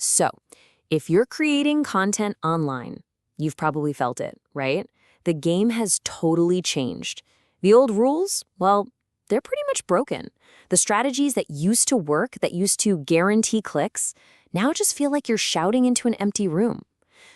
So, if you're creating content online, you've probably felt it, right? The game has totally changed. The old rules, well, they're pretty much broken. The strategies that used to work, that used to guarantee clicks, now just feel like you're shouting into an empty room.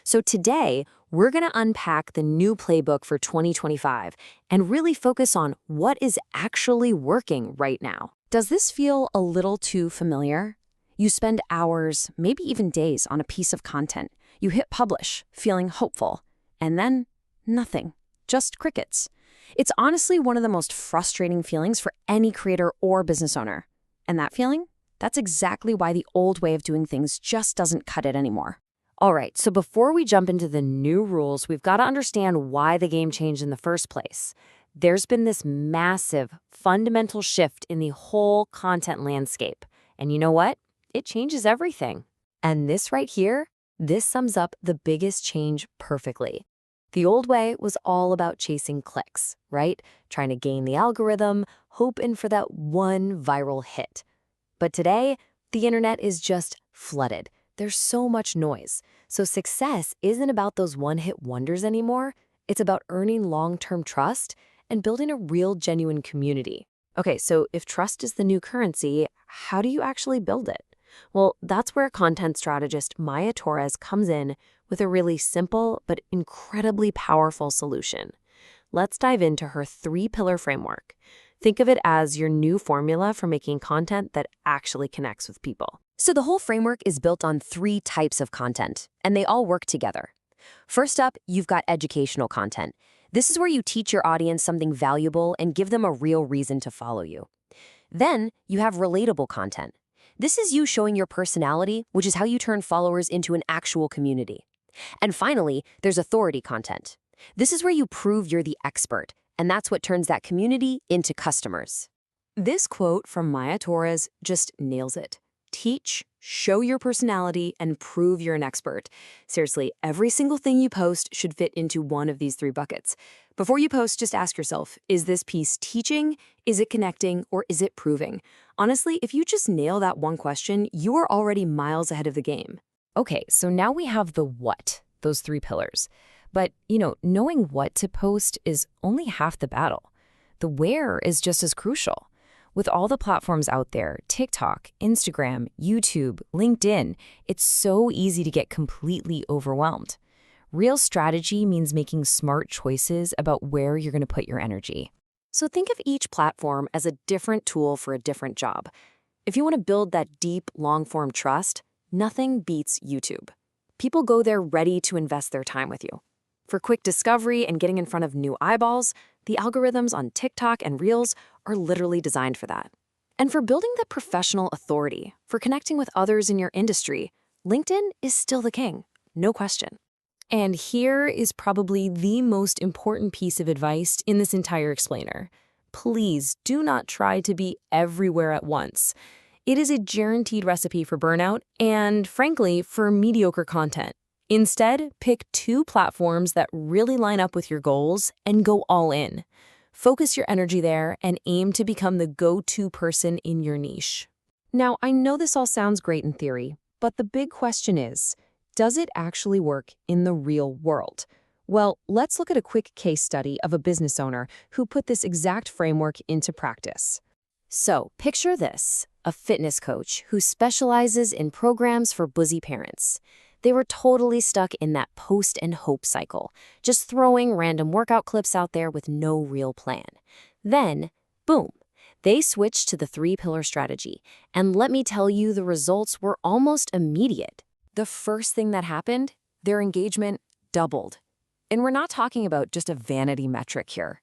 So today, we're going to unpack the new playbook for 2025 and really focus on what is actually working right now. Does this feel a little too familiar? You spend hours, maybe even days, on a piece of content. You hit publish, feeling hopeful, and then nothing, just crickets. It's honestly one of the most frustrating feelings for any creator or business owner. And that feeling? That's exactly why the old way of doing things just doesn't cut it anymore. All right, so before we jump into the new rules, we've got to understand why the game changed in the first place. There's been this massive, fundamental shift in the whole content landscape. And you know what? It changes everything. And this right here, this sums up the biggest change perfectly. The old way was all about chasing clicks, right? Trying to gain the algorithm, hoping for that one viral hit. But today, the internet is just flooded. There's so much noise. So success isn't about those one-hit wonders anymore. It's about earning long-term trust and building a real, genuine community. Okay, so if trust is the new currency, how do you actually build it? Well, that's where content strategist Maya Torres comes in with a really simple but incredibly powerful solution. Let's dive into her 3-pillar framework. Think of it as your new formula for making content that actually connects with people. So the whole framework is built on 3 types of content, and they all work together. First up, you've got educational content. This is where you teach your audience something valuable and give them a real reason to follow you. Then you have relatable content. This is you showing your personality, which is how you turn followers into an actual community. And finally, there's authority content. This is where you prove you're the expert, and that's what turns that community into customers. This quote from Maya Torres just nails it. Teach, show your personality, and prove you're an expert. Seriously, every single thing you post should fit into one of these 3 buckets. Before you post, just ask yourself, is this piece teaching, is it connecting, or is it proving? Honestly, if you just nail that one question, you are already miles ahead of the game. Okay, so now we have the what, those 3 pillars. But, knowing what to post is only half the battle. The where is just as crucial. With all the platforms out there, TikTok, Instagram, YouTube, LinkedIn, it's so easy to get completely overwhelmed. Real strategy means making smart choices about where you're going to put your energy. So think of each platform as a different tool for a different job. If you want to build that deep, long-form trust, nothing beats YouTube. People go there ready to invest their time with you. For quick discovery and getting in front of new eyeballs, the algorithms on TikTok and Reels are literally designed for that. And for building that professional authority, for connecting with others in your industry, LinkedIn is still the king, no question. And here is probably the most important piece of advice in this entire explainer. Please do not try to be everywhere at once. It is a guaranteed recipe for burnout and, frankly, for mediocre content. Instead, pick 2 platforms that really line up with your goals and go all in. Focus your energy there and aim to become the go-to person in your niche. Now, I know this all sounds great in theory, but the big question is, does it actually work in the real world? Well, let's look at a quick case study of a business owner who put this exact framework into practice. So, picture this, a fitness coach who specializes in programs for busy parents. They were totally stuck in that post and hope cycle, just throwing random workout clips out there with no real plan. Then, boom, they switched to the 3-pillar strategy. And let me tell you, the results were almost immediate. The first thing that happened, their engagement doubled. And we're not talking about just a vanity metric here.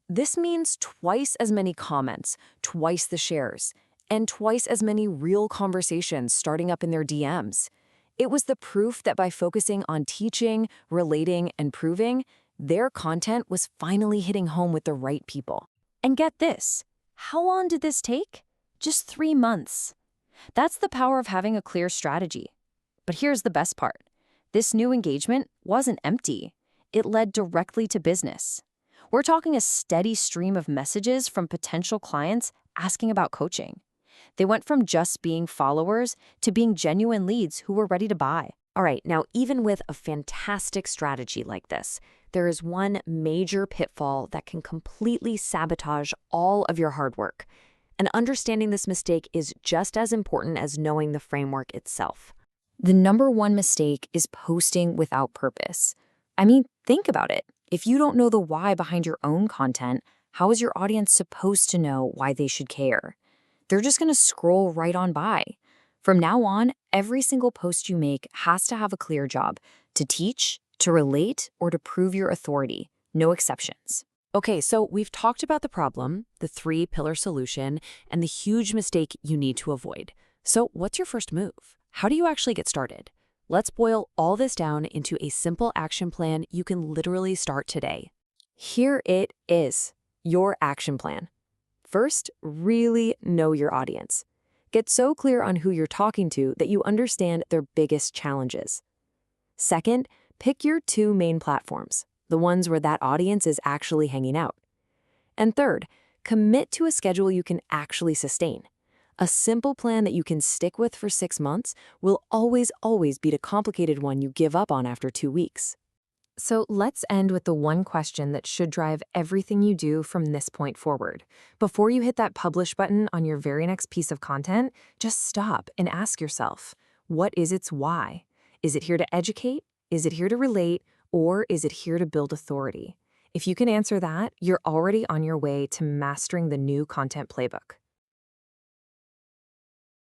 This means twice as many comments, twice the shares, and twice as many real conversations starting up in their DMs. It was the proof that by focusing on teaching, relating, and proving, their content was finally hitting home with the right people. And get this, how long did this take? Just 3 months. That's the power of having a clear strategy. But here's the best part. This new engagement wasn't empty. It led directly to business. We're talking a steady stream of messages from potential clients asking about coaching. They went from just being followers to being genuine leads who were ready to buy. All right, now even with a fantastic strategy like this, there is one major pitfall that can completely sabotage all of your hard work. And understanding this mistake is just as important as knowing the framework itself. The number one mistake is posting without purpose. I mean, think about it. If you don't know the why behind your own content, how is your audience supposed to know why they should care? They're just going to scroll right on by. From now on, every single post you make has to have a clear job to teach, to relate, or to prove your authority. No exceptions. Okay, so we've talked about the problem, the three-pillar solution, and the huge mistake you need to avoid. So what's your first move? How do you actually get started? Let's boil all this down into a simple action plan you can literally start today. Here it is, your action plan. First, really know your audience. Get so clear on who you're talking to that you understand their biggest challenges. Second, pick your two main platforms, the ones where that audience is actually hanging out. And third, commit to a schedule you can actually sustain. A simple plan that you can stick with for 6 months will always beat a complicated one you give up on after 2 weeks. So let's end with the one question that should drive everything you do from this point forward. Before you hit that publish button on your very next piece of content, just stop and ask yourself, what is its why? Is it here to educate? Is it here to relate? Or is it here to build authority? If you can answer that, you're already on your way to mastering the new content playbook.